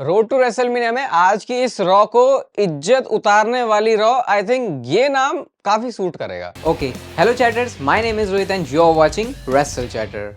Road to WrestleMania में आज की इस रॉ को इज्जत उतारने वाली रॉ, आई थिंक ये नाम काफी सूट करेगा। Okay, hello chatters, my name is Rohit and you are watching Wrestle Chatter.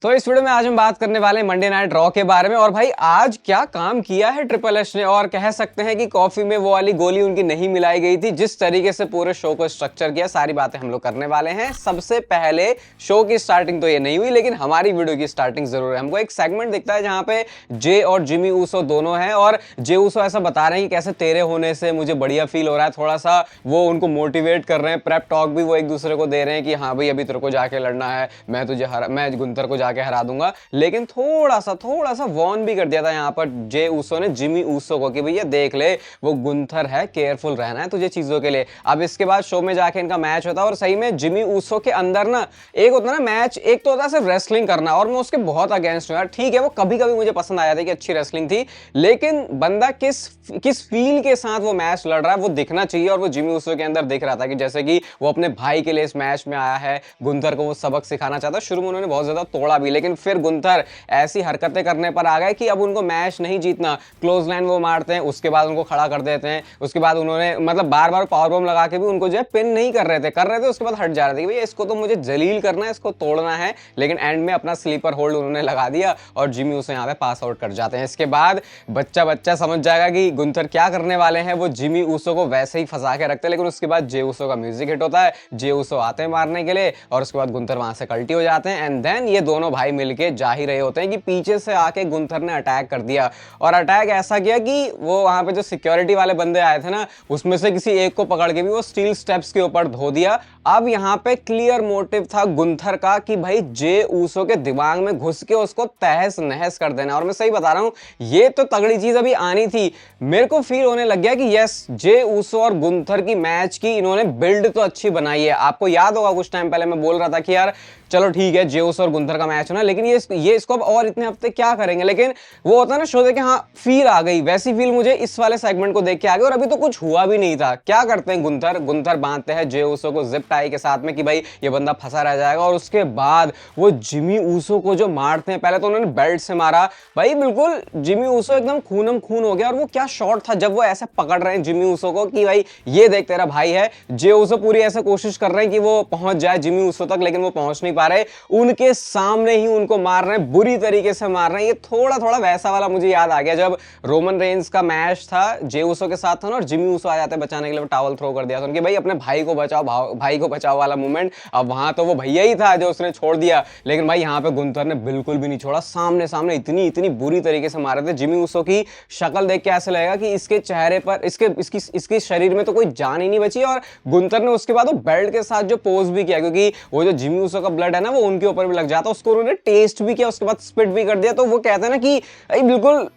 तो इस वीडियो में आज हम बात करने वाले हैं मंडे नाइट रॉ के बारे में। और भाई आज क्या काम किया है ट्रिपल एच ने, और कह सकते हैं कि कॉफी में वो वाली गोली उनकी नहीं मिलाई गई थी। जिस तरीके से पूरे शो को स्ट्रक्चर किया, सारी बातें हम लोग करने वाले हैं। सबसे पहले शो की स्टार्टिंग तो ये नहीं हुई, लेकिन हमारी वीडियो की स्टार्टिंग जरूर है। हमको एक सेगमेंट दिखता है जहां पे जे और जिमी ऊसो दोनों हैं, और जे ऊसो ऐसा बता रहे हैं कि कैसे तेरे होने से मुझे बढ़िया फील हो रहा है। थोड़ा सा वो उनको मोटिवेट कर रहे हैं, प्रेप टॉक भी वो एक दूसरे को दे रहे हैं कि हाँ भाई अभी तेरे को जाके लड़ना है, मैं गुंथर को जाके हरा दूंगा। लेकिन थोड़ा सा वॉर्न भी कर दिया था यहाँ पर जे ऊसो ने जिमी ऊसो को कि भैया देख ले वो गुंथर है, केयरफुल रहना है तुझे चीजों के लिए। अब इसके बाद शो में जाके इनका मैच होता है, और सही में जिमी ऊसो के अंदर ना एक होता है ना मैच, एक तो होता है सिर्फ रेसलिंग करना, और मैं उसके बहुत अगेंस्ट हूं यार। ठीक है वो कभी कभी मुझे पसंद आया था कि अच्छी रेसलिंग थी, लेकिन बंदा किस फील के साथ वो मैच लड़ रहा है वो दिखना चाहिए। और वो जिमी ऊसो के अंदर दिख रहा था कि जैसे कि वो अपने भाई के लिए इस मैच में आया है, गुंथर को वो सबक सिखाना चाहता। शुरू में उन्होंने बहुत ज्यादा तोड़ा भी, लेकिन फिर गुंथर ऐसी हरकतें करने पर आ गए कि अब उनको मैच नहीं जीतना। क्लोज लाइन वो मारते हैं, उसके बाद उनको खड़ा कर देते हैं, उसके बाद उन्होंने मतलब बार बार पावर बम लगा के भी उनको जो है पिन नहीं कर रहे थे, उसके बाद हट जा रहे थे कि भैया इसको तो मुझे जलील करना है, इसको तोड़ना है। लेकिन एंड में अपना स्लीपर होल्ड उन्होंने लगा दिया और जिमी उसे यहाँ पे पास आउट कर जाते हैं। इसके बाद बच्चा समझ जाएगा कि गुंथर क्या करने वाले हैं। वो जिमी ऊसो को वैसे ही फंसा के रखते हैं, लेकिन उसके बाद जे ऊसो का म्यूजिक हिट होता है, जे ऊसो आते हैं मारने के लिए, और उसके बाद गुंथर वहां से कल्टी हो जाते हैं। एंड देन ये दोनों भाई मिलके जा ही रहे होते हैं कि पीछे से आके गुंथर ने अटैक कर दिया, और अटैक ऐसा किया कि वो वहां पे जो सिक्योरिटी वाले बंदे आए थे ना, उसमें से किसी एक को पकड़ के भी वो स्टील स्टेप्स के ऊपर धो दिया। अब यहाँ पे क्लियर मोटिव था गुंथर का कि भाई जे ऊसो के दिमाग में घुस के उसको तहस नहस कर देना। और मैं सही बता रहा हूं, ये तो तगड़ी चीज अभी आनी थी। मेरे को फील होने लग गया कि यस, जे ऊसो और गुंथर की मैच की इन्होंने बिल्ड तो अच्छी बनाई है। आपको याद होगा कुछ टाइम पहले मैं बोल रहा था कि यार चलो ठीक है जे ऊसो और गुंथर का मैच होना, लेकिन ये इसको अब और इतने हफ्ते क्या करेंगे। लेकिन वो होता है ना शो देख के हाँ फील आ गई, वैसी फील मुझे इस वाले सेगमेंट को देख के आ गई। और अभी तो कुछ हुआ भी नहीं था। क्या करते हैं गुंथर बांधते हैं जे ऊसो को जिप टाई के साथ में कि भाई ये बंदा फंसा रह जाएगा, और उसके बाद वो जिमी ऊसो को जो मारते हैं, पहले तो उन्होंने बेल्ट से मारा भाई, बिल्कुल जिमी ऊसो एकदम खूनम खून हो गया। और वो क्या शॉट था जब वो ऐसे पकड़ रहे हैं जिमी ऊसो को कि भाई ये देख तेरा भाई है। जे ऊसो पूरी ऐसे कोशिश कर रहे हैं कि वो पहुंच जाए जिमी ऊसो तक, लेकिन वो पहुंच नहीं पा रहे। उनके सामने ही उनको मार रहे हैं, बुरी तरीके से मार रहे हैं। ये थोड़ा वैसा वाला मुझे याद आ गया जब रोमन रेंस का मैच था, जे ऊसो के साथ था ना, और जिमी ऊसो आ जाते बचाने के लिए, टावल थ्रो कर दिया था उनके, भाई अपने भाई को बचाओ वाला मूवमेंट। अब वहां तो वो भैया ही था जो उसने छोड़ दिया, लेकिन भाई यहाँ पे गुंथर ने बिल्कुल भी नहीं छोड़ा। सामने इतनी बुरी तरीके से मारे थे। जिमी ऊसो की शक्ल देख के ऐसे लगेगा कि इसके चेहरे पर इसके शरीर में तो कोई जान ही नहीं बची। और गुंथर ने उसके बाद वो बेल्ट के साथ जो पोज भी किया, क्योंकि वो जो जिमी ऊसो का ब्लड है ना वो उनके ऊपर भी लग जाता, उसको उन्होंने टेस्ट भी किया, उसके बाद स्पिट भी कर दिया। तो वो कहते हैं ना कि बिल्कुल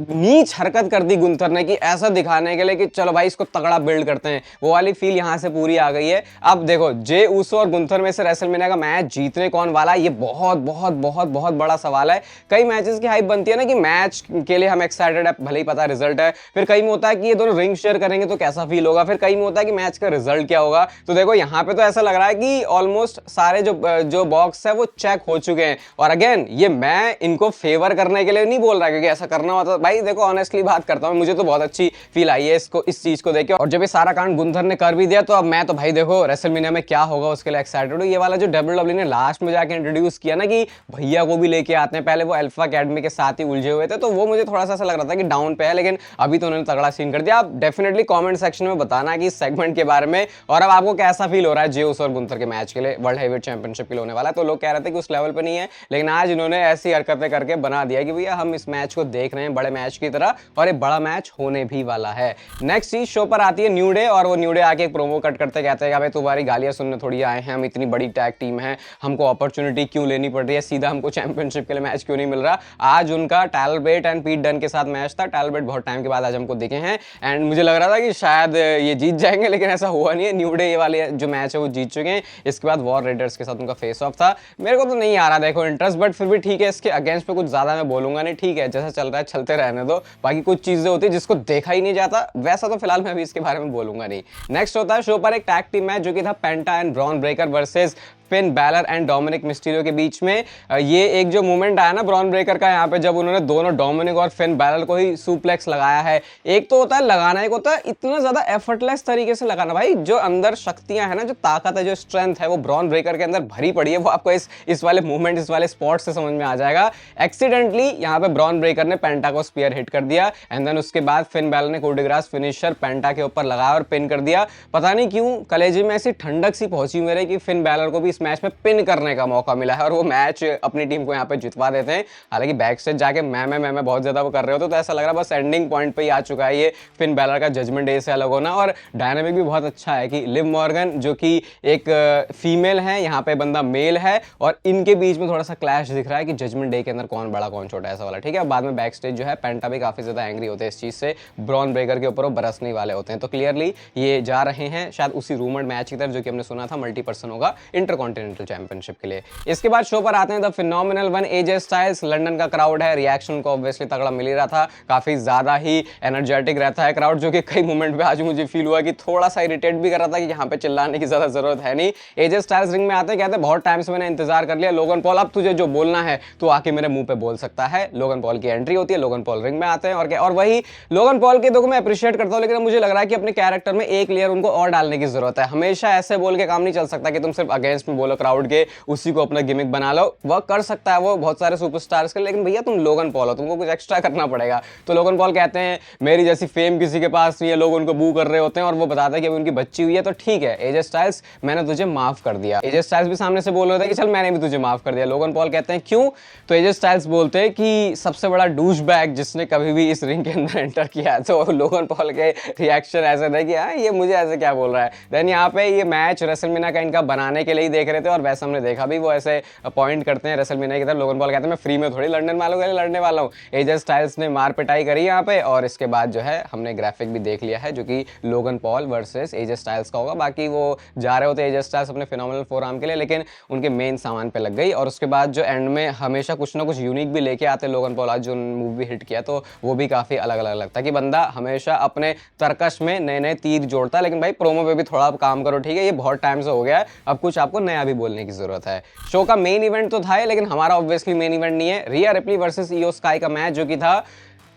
नीच हरकत कर दी गुंथर ने, कि ऐसा दिखाने के लिए कि चलो भाई इसको तगड़ा बिल्ड करते हैं। वो वाली फील यहां से पूरी आ गई है। अब देखो जे ऊसो और गुंथर में से रेसलमेनिया का मैच जीतने कौन वाला है, ये बहुत बड़ा सवाल है। कई मैचेस की हाइप बनती है ना कि मैच के लिए हम एक्साइटेड है, भले ही पता रिजल्ट है। फिर कई में होता है कि ये दोनों रिंग शेयर करेंगे तो कैसा फील होगा, फिर कई में होता है कि मैच का रिजल्ट क्या होगा। तो देखो यहाँ पे तो ऐसा लग रहा है कि ऑलमोस्ट सारे जो बॉक्स है वो चेक हो चुके हैं। और अगेन ये मैं इनको फेवर करने के लिए नहीं बोल रहा, क्योंकि ऐसा करना होता भाई देखो ऑनेस्टली बात करता हूं, मुझे तो बहुत अच्छी फील आई है इस चीज को देख के। और जब ये सारा कांड गुंथर ने कर भी दिया, तो अब मैं तो भाई देखो रेसलमेनिया में क्या होगा उसके लिए एक्साइटेड हूं। ये वाला जो डब्ल्यूडब्ल्यूई ने लास्ट में जाके इंट्रोड्यूस किया ना कि भैया को भी लेके आते हैं, पहले वो अल्फा अकेडमी के साथ ही उलझे हुए थे, तो वो मुझे थोड़ा सा ऐसा लग रहा था कि डाउन पे है, लेकिन अभी तो उन्होंने तगड़ा सीन कर दिया। आप डेफिनेटली कॉमेंट सेक्शन में बताना कि इस सेगमेंट के बारे में, और अब आपको कैसा फील हो रहा है जे ऊसो और गुंथर के मैच के लिए, वर्ल्ड हेवीवेट चैंपियनशिप के लिए होने वाला है। तो लोग कह रहे थे कि उस लेवल पे नहीं है, लेकिन आज इन्होंने ऐसी हरकतें करके बना दिया कि भैया हम इस मैच को देख रहे हैं बड़े मैच की तरह, और एक बड़ा मैच होने भी वाला है। नेक्स्ट चीज शो पर आती है न्यू डे, और वो न्यू डे आके एक प्रोमो कट करते कहते हैं भाई तुम्हारी गालियां सुनने थोड़ी आए हैं, हम इतनी बड़ी टैग टीम है, हमको अपॉर्चुनिटी क्यों लेनी पड़ रही है, सीधा हमको चैंपियनशिप के लिए मैच क्यों नहीं मिल रहा। आज उनका टैलबेट एंड पीट डन के साथ मैच था। टैलबेट बहुत टाइम के बाद आज हमको दिखे हैं, एंड मुझे लग रहा था कि शायद ये जीत जाएंगे, लेकिन ऐसा हुआ नहीं है। न्यू डे ये वाले जो मैच है वो जीत चुके हैं। इसके बाद वॉर रेडर्स के साथ उनका फेस ऑफ था। मेरे को तो नहीं आ रहा देखो इंटरेस्ट, बट फिर भी ठीक है, इसके अगेंस्ट पे कुछ ज्यादा मैं बोलूंगा नहीं। ठीक है जैसा चल रहा है चलते रहने दो, बाकी कुछ चीजें होती है जिसको देखा ही नहीं जाता, वैसा तो फिलहाल मैं अभी इसके बारे में बोलूंगा नहीं। नेक्स्ट होता है शो पर एक टैग टीम मैच जो कि था Penta and Bron Breakker versus Finn Balor and Dominik Mysterio के बीच में। ये एक जो मोमेंट आया ना ब्रॉन ब्रेकर का यहाँ पे, जब उन्होंने दोनों डोमिनिक और फिन बैलर को ही सुप्लेक्स लगाया है। एक तो होता है लगाना, एक होता है इतना ज्यादा एफर्टलेस तरीके से लगाना। भाई जो अंदर शक्तियां है ना, जो ताकत है, जो स्ट्रेंथ है, वो ब्रॉन ब्रेकर के अंदर भरी पड़ी है। वो आपको इस वाले मूवमेंट, इस वाले स्पॉट से समझ में आ जाएगा। एक्सीडेंटली यहाँ पे ब्रॉन ब्रेकर ने पेंटा को स्पीयर हिट कर दिया एंड देन उसके बाद फिन बैलर ने coup de grâce फिनिशर पेंटा के ऊपर लगाया और पिन कर दिया। पता नहीं क्यों कलेजे में ऐसी ठंडक सी पहुंची मेरे कि फिन बैलर को भी इस मैच में पिन करने का मौका मिला है और वो मैच अपनी टीम को यहाँ पे जितवा देते हैं। हालांकि बैक स्टेज जाके मैं बहुत ज्यादा वो कर रहे होते तो ऐसा लग रहा बस एंडिंग पॉइंट पे ही आ चुका है ये फिन बैलर का जजमेंट डे से अलग होना। और डायनामिक भी बहुत अच्छा है कि लिव मॉर्गन जो कि एक फीमेल है, यहाँ पे बंदा मेल है और इनके बीच में थोड़ा सा क्लैश दिख रहा है कि जजमेंट डे के अंदर कौन बड़ा कौन छोटा, ऐसा वाला। ठीक है, बाद में बैक स्टेज जो है पेंटा भी काफी ज्यादा एंग्री होते हैं इस चीज से, ब्रॉन ब्रेकर के ऊपर वो बरसने वाले होते हैं। तो क्लियरली ये जा रहे हैं शायद उसी रूमर्ड मैच की तरफ जो कि हमने सुना था मल्टी पर्सन होगा इंटरकॉन्टिनेंटल चैंपियनशिप के लिए। इसके बाद शो पर आते हैं the phenomenal one AJ Styles. London का क्राउड है, रिएक्शन को ऑब्वियसली तगड़ा मिल ही रहा था, काफी ज्यादा ही एनर्जेटिक रहता है क्राउड, जो कि कई मोमेंट पे आज मुझे फील हुआ कि थोड़ा सा इरिटेट भी कर रहा था कि यहाँ पे चिल्लाने की ज्यादा जरूरत है नहीं। एजे स्टाइल्स रिंग में आते हैं, कहते हैं बहुत टाइम से मैंने इंतजार कर लिया लोगन पॉल, अब तुझे जो बोलना है तो आके मेरे मुंह पे बोल सकता है। लोगन पॉल की एंट्री होती है, लोगन पॉल रिंग में आते हैं और क्या, और वही लोगन पॉल के देखो मैं अप्रिशिएट करता हूं, लेकिन मुझे लग रहा है कि अपने कैरेक्टर में एक लेयर उनको और डालने की जरूरत है। हमेशा ऐसे बोल के काम नहीं चल सकता कि तुम सिर्फ अगेंस्ट में बोलो क्राउड के, उसी को अपना गिमिक बना लो। वर्क कर सकता है वो बहुत सारे सुपरस्टार्स के, लेकिन भैया तुम लोगन पॉल हो, तुमको कुछ एक्स्ट्रा करना पड़ेगा। तो लोगन पॉल कहते हैं मेरी जैसी फेम किसी के पास नहीं है, लोग उनको बू कर रहे होते हैं और वो बताते हैं कि अभी उनकी बच्ची हुई है तो ठीक है एजे स्टाइल्स मैंने तुझे माफ कर दिया। एजे स्टाइल्स भी सामने से बोल रहे थे कि चल मैंने भी तुझे माफ कर दिया। लोगन पॉल कहते हैं क्यों, तो एजे स्टाइल्स बोलते हैं कि सबसे बड़ा डूश बैग जिसने कभी भी इस रिंग के अंदर एंटर किया। तो लोगन पॉल के रिएक्शन ऐसे थे कि हाँ ये मुझे ऐसे क्या बोल रहा है। देन यहाँ पे ये मैच रेसलमेनिया का इनका बनाने के लिए ही देख रहे थे और वैसा हमने देखा भी, वो ऐसे पॉइंट करते हैं रेसलमेनिया की तरफ। लोगन पॉल कहते हैं मैं फ्री में थोड़ी लंदन वालों के लिए लड़ने वाला हूँ। एजे स्टाइल्स ने मार पिटाई करी यहाँ पे और इसके बाद जो है हमने ग्राफिक भी देख लिया है जो कि Logan Paul versus AJ Styles का होगा। बाकी वो जा रहे होते एजे स्टाइल्स अपने फिनोमिनल फोर आर्म के लिए, लेकिन उनके मेन सामान पे लग गई और उसके बाद जो एंड में हमेशा कुछ ना कुछ यूनिक भी लेके आते लोगन पॉल। आज जो मूवी हिट किया तो वो भी काफी अलग अलग लगता है कि बंदा हमेशा अपने तरकश में नए नए तीर जोड़ता है, लेकिन भाई प्रोमो पे भी थोड़ा काम करो, ठीक है, ये बहुत टाइम से हो गया है, अब कुछ आपको नया भी बोलने की जरूरत है। शो का मेन इवेंट तो था, लेकिन हमारा ऑब्वियसली मेन इवेंट नहीं है। रिया रिप्ली वर्सेस इयो स्काई का मैच जो कि था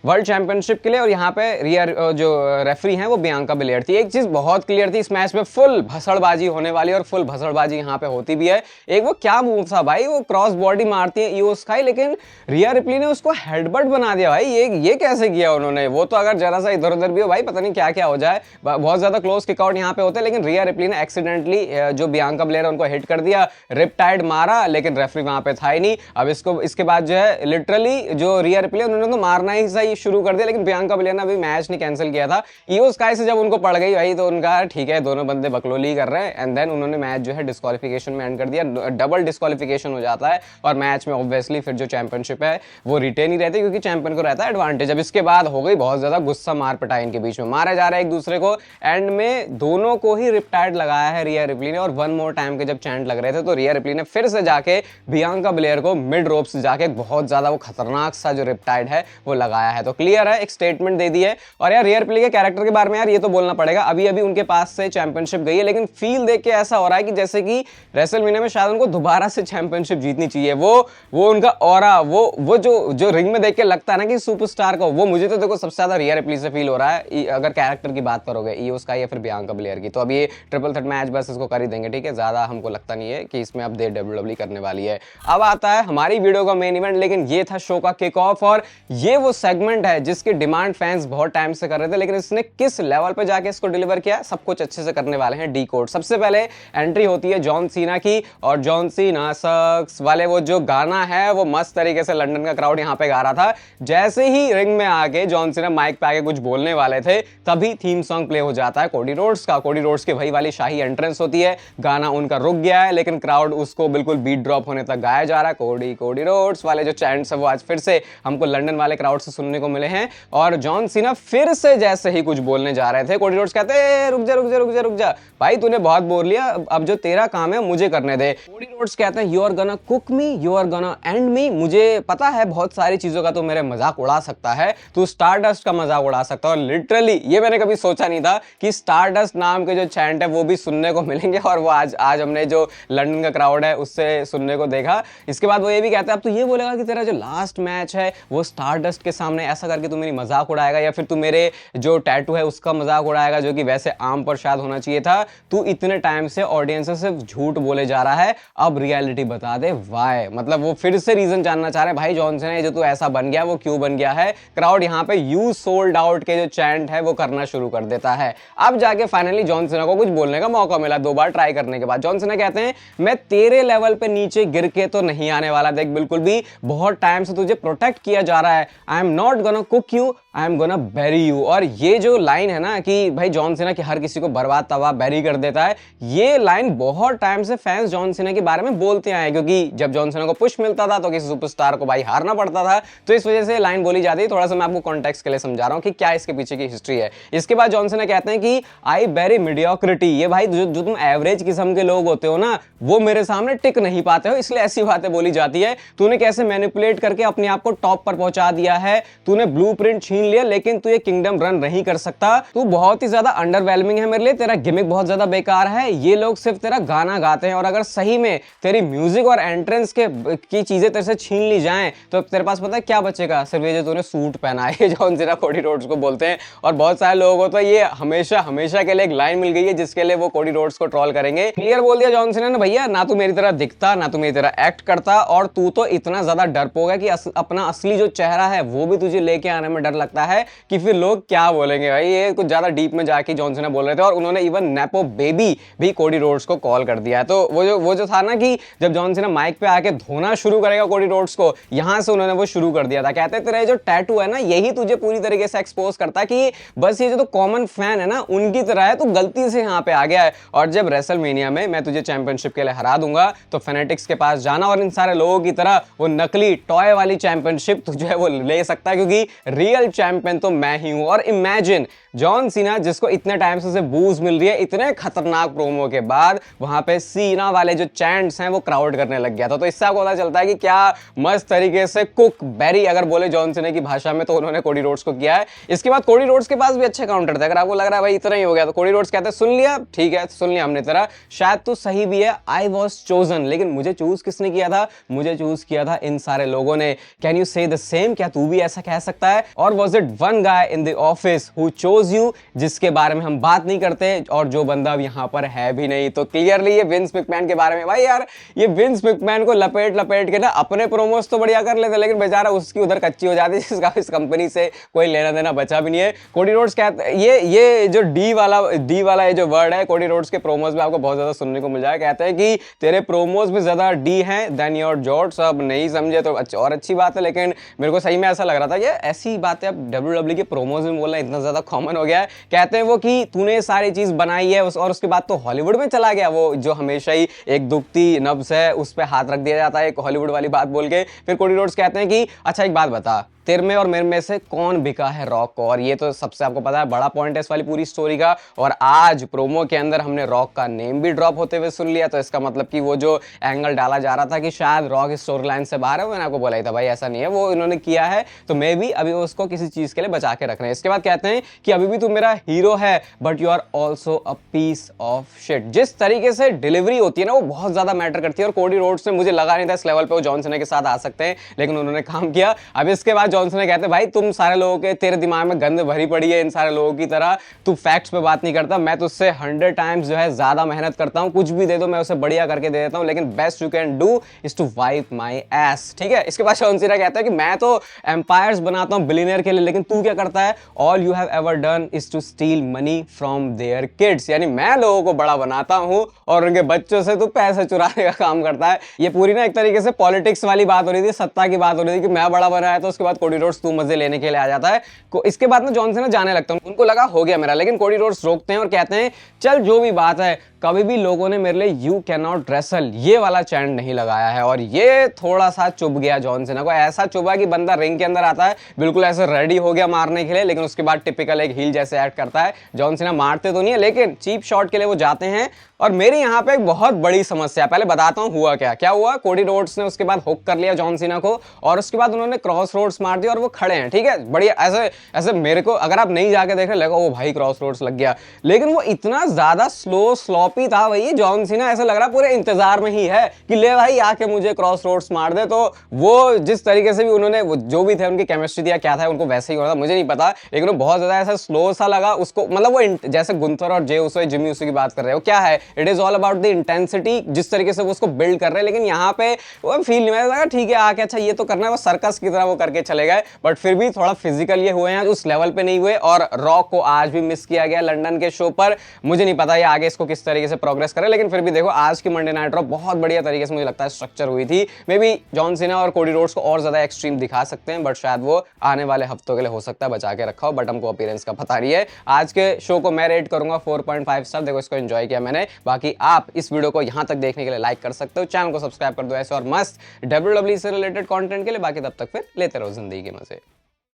वर्ल्ड चैंपियनशिप के लिए और यहाँ पे रियर जो रेफरी हैं वो बियांका बिलेयर थी। एक चीज बहुत क्लियर थी इस मैच में, फुल भसड़बाजी होने वाली और फुल भसड़बाजी यहाँ पे होती भी है। एक वो क्या मूव था भाई, वो क्रॉस बॉडी मारती है इयो स्काई, लेकिन रिया रिप्ली ने उसको हेडबट बना दिया। भाई ये कैसे किया उन्होंने, वो तो अगर जरा सा इधर उधर भी हो भाई पता नहीं क्या क्या हो जाए। बहुत ज्यादा क्लोज किकआउट यहाँ पे होते, लेकिन रिया रिप्ली ने एक्सीडेंटली जो बियांका बिलेयर उनको हिट कर दिया, रिपटाइड मारा, लेकिन रेफरी वहां पे था ही नहीं। अब इसके बाद जो है लिटरली जो रिया रिप्ली उन्होंने तो मारना ही सही शुरू कर दिया, लेकिन बियांका बिलेयर ने अभी मैच नहीं कैंसिल किया था। इयो स्काई से जब उनको पड़ गई भाई तो उनका ठीक है दोनों बंदे बकलोली कर रहे हैं एंड देन उन्होंने मैच जो है डिस्क्वालिफिकेशन में एंड कर दिया। डबल डिस्क्वालिफिकेशन हो जाता है और मैच में ऑब्वियसली फिर जो चैंपियनशिप है वो रिटेन ही रहती है क्योंकि चैंपियन को रहता है एडवांटेज। अब इसके बाद हो गई बहुत ज्यादा गुस्सा, मार पिटाई इनके बीच में, मारे जा रहे हैं एक दूसरे को। एंड में दोनों को ही रिपटाइड लगाया है रिया रिप्ली ने और वन मोर टाइम के जब चैंट लग रहे थे तो रिया रिप्ली ने फिर से जाके बियांका बिलेयर को मिड रोप से जाके बहुत ज्यादा वो खतरनाक सा जो रिपटाइड है वो लगाया है। तो क्लियर है, एक स्टेटमेंट दे दी है। और यार रिया रिप्ली के कैरेक्टर के बारे में यार ये तो बोलना पड़ेगा, अभी अभी उनके पास से चैंपियनशिप गई है, लेकिन फील देख के ऐसा हो रहा है कि जैसे कि रेसलमेनिया में शायद उनको दोबारा से चैंपियनशिप जीतनी चाहिए। वो उनका ऑरा, वो जो रिंग में देख के लगता है ना कि सुपरस्टार का, वो मुझे तो देखो सबसे ज्यादा रिया रिप्ली से फील हो रहा है अगर कैरेक्टर की बात करोगे, इयो स्काई या फिर बियांका बिलेयर की। तो अब ये ट्रिपल थ्रेट मैच बस इसको कर ही देंगे, ठीक है, ज्यादा हमको लगता नहीं है कि इसमें अब WWE करने वाली है। अब आता है हमारी वीडियो का मेन इवेंट, लेकिन ये था शो का किक ऑफ और ये वो सेगमेंट है जिसकी डिमांड फैंस बहुत टाइम से कर रहे थे, लेकिन इसने किस लेवल पे जाके इसको डिलीवर किया, सब कुछ अच्छे से करने वाले हैं डीकोड। सबसे पहले एंट्री होती है जॉन सीना की और जॉन सीना सक्स वाले वो जो गाना है वो मस्त तरीके से लंदन का क्राउड यहाँ पे गा रहा था। जैसे ही रिंग में आके जॉन सीना माइक पे आके कुछ बोलने वाले थे तभी थीम सॉन्ग प्ले हो जाता है कोडी रोड्स का। कोडी रोड्स के भाई वाली शाही एंट्रेंस होती है, गाना उनका रुक गया है लेकिन क्राउड उसको बिल्कुल बीट ड्रॉप होने तक गाया जा रहा है। कोडी कोडी रोड्स वाले जो चैंट्स है वो आज फिर से हमको लंदन वाले क्राउड से सुनने सुनने को मिले हैं। और जॉन सीना फिर से जैसे ही कुछ बोलने जा रहे थे, कोडी रोड्स कहते हैं रुक जा रुक जा रुक जा रुक जा भाई, तूने बहुत बोल लिया, अब जो तेरा काम है मुझे करने दे। कोडी रोड्स कहते हैं you are gonna cook me, you are gonna end me, मुझे पता है बहुत सारी चीजों का तू मेरे मजाक उड़ा सकता है, तू स्टारडस्ट का मजाक उड़ा सकता है। और लिटरली ये मैंने कभी सोचा नहीं था कि स्टारडस्ट नाम के जो चैंट है वो भी सुनने को मिलेंगे, और वो आज हमने जो लंदन का क्राउड है उससे सुनने को देखा। इसके बाद वो ये भी कहता है अब तू ये बोलेगा कि तेरा जो लास्ट मैच है वो स्टारडस्ट के सामने ऐसा करके तू मेरी मजाक उड़ाएगा, या फिर तू मेरे जो टैटू है उसका मजाक उड़ाएगा जो कि वैसे आम पर शायद होना चाहिए था। तू इतने टाइम से ऑडियंस से सिर्फ झूठ बोले जा रहा है, अब रियलिटी बता दे वाई। मतलब वो फिर से रीजन जानना चाह रहे हैं भाई जॉन सीना, जो तू ऐसा बन गया वो क्यों बन गया है। क्राउड यहाँ पे यू सोल्ड आउट के जो चैंट है वो करना शुरू कर देता है। अब जाके फाइनली जॉन सीना को कुछ बोलने का मौका मिला, 2 बार ट्राई करने के बाद। जॉन सीना कहते हैं मैं तेरे लेवल पे नीचे गिर के तो नहीं आने वाला, देख बिल्कुल भी, बहुत टाइम से तुझे प्रोटेक्ट किया जा रहा है, I am not gonna cook you, I am gonna bury you. और ये जो लाइन है ना कि भाई जॉन सीना कि हर किसी को बर्बाद तबाह बैरी कर देता है, ये लाइन बहुत टाइम से फैंस जॉन सीना के बारे में बोलते आए, क्योंकि जब जॉन सीना को पुश मिलता था तो किसी सुपरस्टार को भाई हारना पड़ता था, तो इस वजह से लाइन बोली जाती है। थोड़ा सा मैं आपको कॉन्टेक्स्ट के लिए समझा रहा हूं कि क्या इसके पीछे की हिस्ट्री है। इसके बाद जॉन सीना कहते हैं कि आई बैरी मीडियोक्रिटी, ये भाई जो तुम एवरेज किस्म के लोग होते हो ना वो मेरे सामने टिक नहीं पाते हो, इसलिए ऐसी बातें बोली जाती है। तूने कैसे मैनिपुलेट करके अपने आप को टॉप पर पहुंचा दिया है, तूने ब्लूप्रिंट छीन लिया, लेकिन तू ये किंगडम रन नहीं कर सकता, तू बहुत ही ज्यादा अंडरवेलमिंग है मेरे लिए, तेरा गिमिक बहुत ज्यादा बेकार है, ये लोग सिर्फ तेरा गाना गाते हैं, और अगर सही में तेरी म्यूजिक और एंट्रेंस की चीजें तेरे से छीन ली जाएं तो तेरे पास पता है क्या बचेगा, सिर्फ ये जो तूने सूट पहना है, जॉन सीना कोडी रोड्स को बोलते हैं। और बहुत सारे लोगों को तो ये हमेशा हमेशा के लिए एक लाइन मिल गई है जिसके लिए वो कोडी रोड्स को ट्रोल करेंगे। क्लियर बोल दिया जॉन सीना ने, भैया ना तू मेरी तरह दिखता, ना तू मेरी तरह एक्ट करता, और तू तो इतना ज्यादा डरपोक है कि अपना असली जो चेहरा है वो भी तुझे लेके आने में डर लगता है कि फिर लोग क्या बोलेंगे। भाई ये कुछ ज्यादा डीप में जाके जॉन सीना बोल रहे थे, और उन्होंने इवन नेपो बेबी भी कोडी रोड्स को कॉल कर दिया है। तो वो जो था ना कि जब जॉन सीना माइक पे आके धोना शुरू करेगा कोडी रोड्स को, यहां से उन्होंने वो शुरू कर दिया था। कहते तेरा जो टैटू है ना यही तुझे पूरी तरीके से एक्सपोज करता है कि बस ये जो तो कॉमन फैन है ना उनकी तरह है, तो गलती से यहाँ पे आ गया है, और जब रेसलमेनिया में मैं तुझे चैंपियनशिप के लिए हरा दूंगा तो फेनेटिक्स के पास जाना और इन सारे लोगों की तरह वो नकली टॉय वाली चैंपियनशिप तुझे वो ले सकता है, क्योंकि रियल चैंपियन तो मैं ही हूं। और इमेजिन जॉन सीना जिसको इतने टाइम से बूज मिल रही है, इतने खतरनाक प्रोमो के बाद वहां पे सीना वाले जो चैंट्स हैं वो क्राउड करने लग गया था। तो इससे आपको पता चलता है कि क्या मस्त तरीके से कुक बैरी अगर बोले जॉन सीना की भाषा में तो उन्होंने कोडी रोड्स को किया है। इसके बाद कोडी रोड्स के पास भी अच्छे काउंटर थे। अगर आपको लग रहा है भाई इतना ही हो गया तो कोडी रोड्स कहते हैं सुन लिया, ठीक है सुन लिया हमने तेरा, शायद तो सही भी है, आई वॉज चोजन, लेकिन मुझे चूज किसने किया था, मुझे चूज किया था इन सारे लोगों ने। कैन यू से द सेम, क्या तू भी ऐसा कह सकता है? और was it one guy in the office who chose you, जिसके बारे में हम बात नहीं करते और जो बंदा अब यहाँ पर है भी नहीं। तो क्लियरली ये विंस मैकमैन के बारे में, भाई यार ये विंस मैकमैन को लपेट लपेट के ना अपने प्रोमोस तो बढ़िया कर लेते, लेकिन बेचारा उसकी उधर कच्ची हो जाती है, जिसका इस कंपनी से कोई लेना देना बचा भी नहीं है। कोडी रोड्स कहते ये जो डी वाला ये जो वर्ड है कोडी रोड्स के प्रोमोस में आपको बहुत ज्यादा सुनने को मिल जाएगा। कहते हैं कि तेरे प्रोमोस में ज्यादा डी हैं देन योर जॉर्ट्स। अब नहीं समझे तो और अच्छी बात है, लेकिन मेरे को सही में ऐसा लग रहा था कि ऐसी बातें अब WWE के प्रोमोस में बोलना इतना ज्यादा कॉमन हो गया है। कहते हैं वो कि तूने सारी चीज बनाई है और उसके बाद तो हॉलीवुड में चला गया, वो जो हमेशा ही एक दुखती नब्ज है उस पर हाथ रख दिया जाता है एक हॉलीवुड वाली बात बोल के। फिर कोडी रोड्स कहते हैं कि अच्छा एक बात बता, तेरे में और मेरे में से कौन बिका है रॉक को? और ये तो सबसे आपको पता है बड़ा पॉइंट है इस वाली पूरी स्टोरी का। और आज प्रोमो के अंदर हमने रॉक का नेम भी ड्रॉप होते हुए सुन लिया, तो इसका मतलब कि वो जो एंगल डाला जा रहा था कि शायद रॉक स्टोरी लाइन से बाहर है, मैंने आपको बोला ही था भाई ऐसा नहीं है, वो इन्होंने किया है, तो मैं भी अभी उसको किसी चीज के लिए बचा के रख रहे हैं। इसके बाद कहते हैं कि अभी भी तू मेरा हीरो है but you are also a piece of shit. जिस तरीके से डिलीवरी होती है ना वो बहुत ज्यादा मैटर करती है, और कोडी रोड्स में मुझे लगा नहीं था इस लेवल पे वो जॉन सीना के साथ आ सकते हैं, लेकिन उन्होंने काम किया। अब इसके बाद जॉन सीना कहते हैं भाई तुम सारे लोगों के, तेरे दिमाग में गंद भरी पड़ी है इन सारे लोगों की तरह, तू फैक्ट्स पे बात नहीं करता, मैं तुझसे 100 टाइम्स जो है ज्यादा मेहनत करता हूं, कुछ भी दे दो मैं उसे बढ़िया करके दे देता हूं, लेकिन best you can do is to wipe my ass. ठीक है, इसके बाद जॉन सीना कहता है कि मैं तो एम्पायर्स बनाता हूं बिलियनियर के लिए, लेकिन तू क्या करता है? All you have ever done is to steal money from their kids, यानी मैं लोगों को बड़ा बनाता हूं और उनके बच्चों से तू पैसे चुराने का काम करता है। ये पूरी ना एक तरीके से पॉलिटिक्स वाली बात हो रही थी, सत्ता की बात हो रही थी कि मैं बड़ा बनाया तो उसके बाद कोडी रोड्स तू मजे लेने के लिए आ जाता है। इसके बाद ना जॉन सीना जाने लगता है, उनको लगा हो गया मेरा, लेकिन कोडी रोड्स रोकते हैं और कहते हैं चल जो भी बात है कभी भी लोगों ने मेरे लिए यू कैन नॉट रेसल ये वाला चैंट नहीं लगाया है, और ये थोड़ा सा चुभ गया जॉन सीना को। ऐसा चुभा कि बंदा रिंग के अंदर आता है बिल्कुल ऐसे रेडी हो गया मारने के लिए, लेकिन उसके बाद टिपिकल एक हील जैसे एक्ट करता है। जॉन सीना मारते तो नहीं है, लेकिन चीप शॉट के लिए वो जाते हैं। और मेरी यहाँ पे एक बहुत बड़ी समस्या, पहले बताता हूँ हुआ क्या हुआ। कोडी रोड्स ने उसके बाद हुक कर लिया जॉन सीना को, और उसके बाद उन्होंने क्रॉस रोड्स मार दिया और वो खड़े हैं, ठीक है, बढ़िया। ऐसे ऐसे मेरे को अगर आप नहीं जाके देख रहे लगा ओ भाई क्रॉस रोड्स लग गया, लेकिन वो इतना ज्यादा स्लो स्लॉपी था भाई जॉन सीना, ऐसा लग रहा पूरे इंतजार में ही है कि ले भाई आके मुझे क्रॉस रोड्स मार दे। तो वो जिस तरीके से भी उन्होंने जो भी थे उनकी केमिस्ट्री दिया क्या था उनको वैसे ही होना था, मुझे नहीं पता, लेकिन वो बहुत ज्यादा ऐसा स्लो सा लगा उसको। मतलब वो जैसे गुंथर और जे उसो जिमी उसो की बात कर रहे हो, क्या है, it is all about the intensity, जिस तरीके से वो उसको बिल्ड कर रहे हैं। लेकिन यहाँ पे वो फील नहीं लगा, ठीक है आके अच्छा ये तो करना है, वो सर्कस की तरह वो करके चले गए। बट फिर भी थोड़ा फिजिकल ये हुए हैं, उस लेवल पे नहीं हुए। और रॉक को आज भी मिस किया गया लंदन के शो पर। मुझे नहीं पता ये आगे इसको किस तरीके से प्रोग्रेस करे, लेकिन फिर भी देखो आज की मंडे नाइट रॉ बहुत बढ़िया तरीके से मुझे लगता है स्ट्रक्चर हुई थी। मे बी जॉन सीना और कोडी रोड्स को और ज्यादा एक्सट्रीम दिखा सकते हैं, बट शायद वो आने वाले हफ्तों के लिए हो सकता है बचा के रखा हो, बट हमको अपीयरेंस का पता नहीं है। आज के शो को मैं रेट करूंगा 4.5 स्टार। देखो इसको एंजॉय किया मैंने। बाकी आप इस वीडियो को यहां तक देखने के लिए लाइक कर सकते हो, चैनल को सब्सक्राइब कर दो ऐसे और मस्त WWE से रिलेटेड कंटेंट के लिए। बाकी तब तक फिर लेते रहो जिंदगी के मजे।